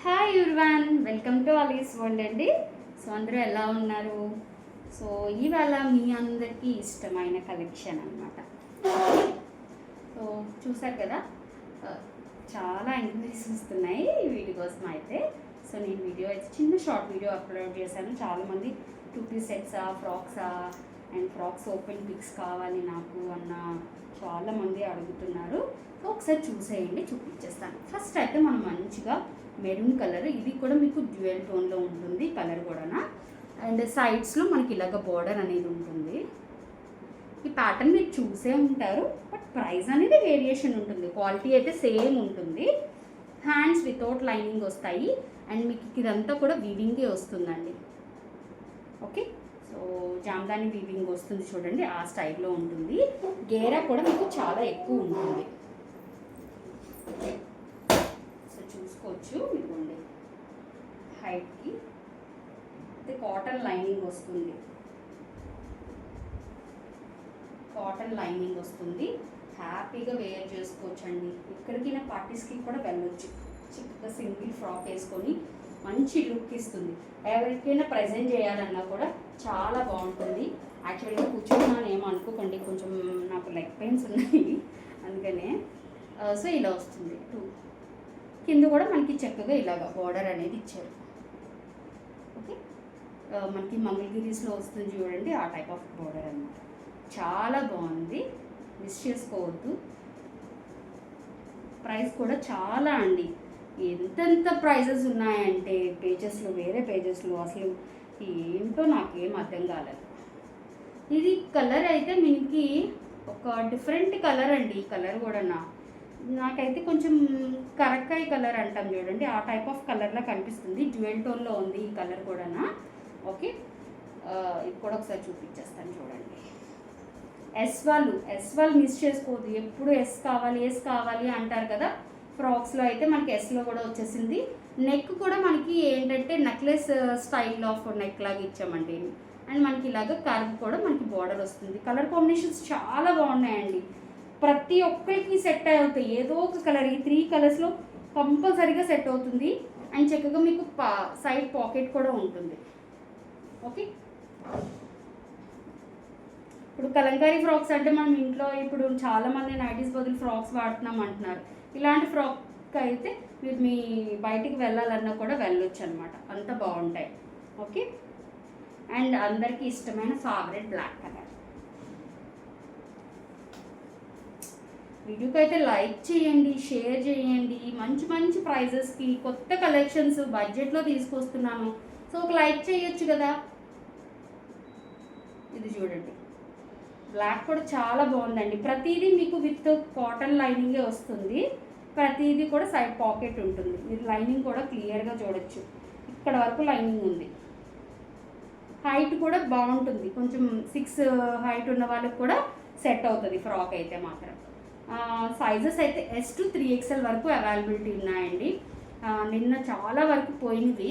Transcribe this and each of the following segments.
Hi everyone, welcome to ఆలీస్ world అండి. So అందరూ ఎలా ఉన్నారు? సో ఇవాళ మీ అందరికీ ఇష్టమైన కలెక్షన్ అనమాట. సో చూసారు కదా, చాలా ఎంక్వైరీస్ వస్తున్నాయి వీటి కోసం అయితే. సో నేను వీడియో అయితే చిన్న షార్ట్ వీడియో అప్లోడ్ చేశాను. చాలామంది 2 సెట్సా, ఫ్రాక్సా అండ్ ఫ్రాక్స్ ఓపెన్ పిక్స్ కావాలి నాకు అన్న చాలామంది అడుగుతున్నారు. సో ఒకసారి చూసేయండి, చూపించేస్తాను. ఫస్ట్ అయితే మనం మంచిగా మెరూన్ కలర్, ఇది కూడా మీకు డ్యూయల్ టోన్లో ఉంటుంది కలర్ కూడా. అండ్ సైడ్స్లో మనకి ఇలాగ బార్డర్ అనేది ఉంటుంది. ఈ ప్యాటర్న్ మీరు చూసే ఉంటారు, బట్ ప్రైస్ అనేది వేరియేషన్ ఉంటుంది. క్వాలిటీ అయితే సేమ్ ఉంటుంది. హ్యాండ్స్ వితౌట్ లైనింగ్ వస్తాయి అండ్ మీకు ఇదంతా కూడా వీవింగే వస్తుందండి. ఓకే, సో జామ్దాని వీవింగ్ వస్తుంది చూడండి, ఆ స్టైల్లో ఉంటుంది. గేరా కూడా మీకు చాలా ఎక్కువ ఉంటుంది. సో చూసుకోవచ్చు, ఇదిగోండి హైట్కి కాటన్ లైనింగ్ వస్తుంది. కాటన్ లైనింగ్ వస్తుంది, హ్యాపీగా వేర్ చేసుకోవచ్చండి. ఎక్కడికైనా పార్టీస్కి కూడా వెళ్ళొచ్చు. చిక్కగా సింగిల్ ఫ్రాక్ వేసుకొని మంచి లుక్ ఇస్తుంది. ఎవరికైనా ప్రజెంట్ చేయాలన్నా కూడా చాలా బాగుంటుంది. యాక్చువల్గా కూర్చున్నాను ఏమో అనుకోకండి, కొంచెం నాకు లెగ్ పెయిన్స్ ఉన్నాయి అందుకనే. సో ఇలా వస్తుంది. కింద కూడా మనకి చక్కగా ఇలాగ బార్డర్ అనేది ఇచ్చారు. ఓకే, మనకి మంగళగిరీస్లో వస్తుంది చూడండి, ఆ టైప్ ఆఫ్ బార్డర్ అన్నమాట. చాలా బాగుంది, మిస్ చేసుకోవద్దు. ప్రైస్ కూడా చాలా అండి, ఎంతెంత ప్రైజెస్ ఉన్నాయంటే పేజెస్లో, వేరే పేజెస్లో అసలు ఏంటో నాకేం అర్థం కాలేదు. ఇది కలర్ అయితే మనకి ఒక డిఫరెంట్ కలర్ అండి. ఈ కలర్ కూడా నాకైతే కొంచెం కరక్కాయ కలర్ అంటాం చూడండి, ఆ టైప్ ఆఫ్ కలర్లా కనిపిస్తుంది. డ్యూయల్ టోన్లో ఉంది ఈ కలర్ కూడా. ఓకే, ఇది కూడా ఒకసారి చూపించేస్తాను చూడండి. ఎస్ వాళ్ళు మిస్ చేసుకోవద్దు. ఎప్పుడు ఎస్ కావాలి అంటారు కదా. ఫ్రాక్స్లో అయితే మనకి ఎస్లో కూడా వచ్చేసింది. నెక్ కూడా మనకి ఏంటంటే నెక్లెస్ స్టైల్ ఆఫ్ నెక్ లాగా ఇచ్చామండి. అండ్ మనకి ఇలాగ కర్వ్ కూడా మనకి బార్డర్ వస్తుంది. కలర్ కాంబినేషన్స్ చాలా బాగున్నాయండి. ప్రతి ఒక్కరికి సెట్ అవుతాయి. ఏదో ఒక కలర్, ఈ 3 కలర్స్లో కంపల్సరీగా సెట్ అవుతుంది. అండ్ చక్కగా మీకు సైడ్ పాకెట్ కూడా ఉంటుంది. ఓకే, ఇప్పుడు కలంకారీ ఫ్రాక్స్ అంటే మనం ఇంట్లో ఇప్పుడు చాలామంది నైటీస్ బదులు ఫ్రాక్స్ వాడుతున్నాం అంటున్నారు. ఇలాంటి ఫ్రాక్ అయితే మీరు మీ బయటికి వెళ్ళాలన్నా కూడా వెళ్ళొచ్చు అనమాట, అంత బాగుంటాయి. ఓకే, అండ్ అందరికీ ఇష్టమైన ఫేవరెట్ బ్లాక్ కలర్. వీడియోకి అయితే లైక్ చేయండి, షేర్ చేయండి. మంచి ప్రైజెస్కి కొత్త కలెక్షన్స్ బడ్జెట్లో తీసుకొస్తున్నాను. సో ఒక లైక్ చేయొచ్చు కదా. ఇది చూడండి, బ్లాక్ కూడా చాలా బాగుందండి. ప్రతిదీ మీకు విత్ కాటన్ లైనింగే వస్తుంది. ప్రతిదీ కూడా సైడ్ పాకెట్ ఉంటుంది. మీరు లైనింగ్ కూడా క్లియర్గా చూడొచ్చు. ఇక్కడ వరకు లైనింగ్ ఉంది. హైట్ కూడా బాగుంటుంది. కొంచెం 6 హైట్ ఉన్న వాళ్ళకి కూడా సెట్ అవుతుంది ఫ్రాక్ అయితే మాత్రం. సైజెస్ అయితే S to 3XL వరకు అవైలబిలిటీ ఉన్నాయండి. నిన్న చాలా వరకు పోయినవి,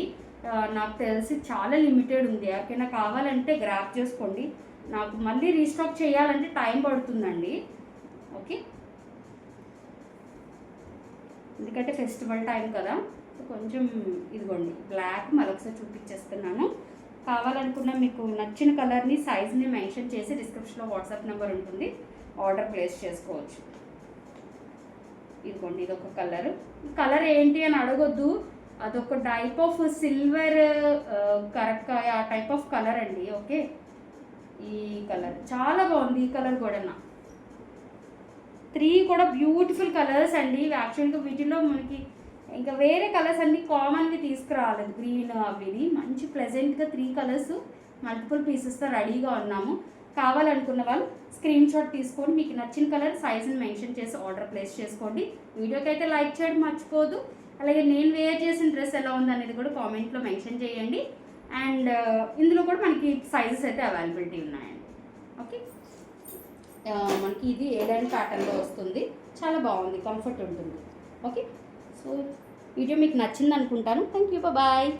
నాకు తెలిసి చాలా లిమిటెడ్ ఉంది. ఎవరికైనా కావాలంటే గ్రాప్ చేసుకోండి. నాకు మళ్ళీ రీస్టాక్ చేయాలంటే టైం పడుతుందండి. ఓకే, ఎందుకంటే ఫెస్టివల్ టైం కదా. కొంచెం ఇదిగోండి బ్లాక్ మరొకసారి చూపించేస్తున్నాను. కావాలనుకున్న మీకు నచ్చిన కలర్ని, సైజ్ని మెన్షన్ చేసి డిస్క్రిప్షన్లో వాట్సాప్ నెంబర్ ఉంటుంది, ఆర్డర్ ప్లేస్ చేసుకోవచ్చు. ఇదిగోండి, ఇదొక కలర్. కలర్ ఏంటి అని అడగొద్దు, అదొక టైప్ ఆఫ్ సిల్వర్ కరక్కాయ ఆ టైప్ ఆఫ్ కలర్ అండి. ఓకే, ఈ కలర్ చాలా బాగుంది. ఈ కలర్ కూడా 3 కూడా బ్యూటిఫుల్ కలర్స్ అండి. యాక్చువల్గా వీటిలో మనకి ఇంకా వేరే కలర్స్ అన్ని కామన్వి తీసుకురాలేదు. గ్రీన్ అవి మంచి ప్లెజెంట్గా 3 కలర్స్ మల్టిపుల్ పీసెస్తో రెడీగా ఉన్నాము. కావాలనుకున్న వాళ్ళు స్క్రీన్ షాట్ తీసుకొని మీకు నచ్చిన కలర్, సైజ్ని మెన్షన్ చేసి ఆర్డర్ ప్లేస్ చేసుకోండి. వీడియోకి అయితే లైక్ చేయడం మర్చిపోదు. అలాగే నేను వేర్ చేసిన డ్రెస్ ఎలా ఉంది అనేది కూడా కామెంట్లో మెన్షన్ చేయండి. అండ్ ఇందులో కూడా మనకి సైజెస్ అయితే అవైలబిలిటీ ఉన్నాయండి. ఓకే, మనకి ఇది ఏదైనా ప్యాటర్న్లో వస్తుంది. చాలా బాగుంది, కంఫర్ట్ ఉంటుంది. ఓకే, సో వీడియో మీకు నచ్చింది అనుకుంటాను. Thank you, bye.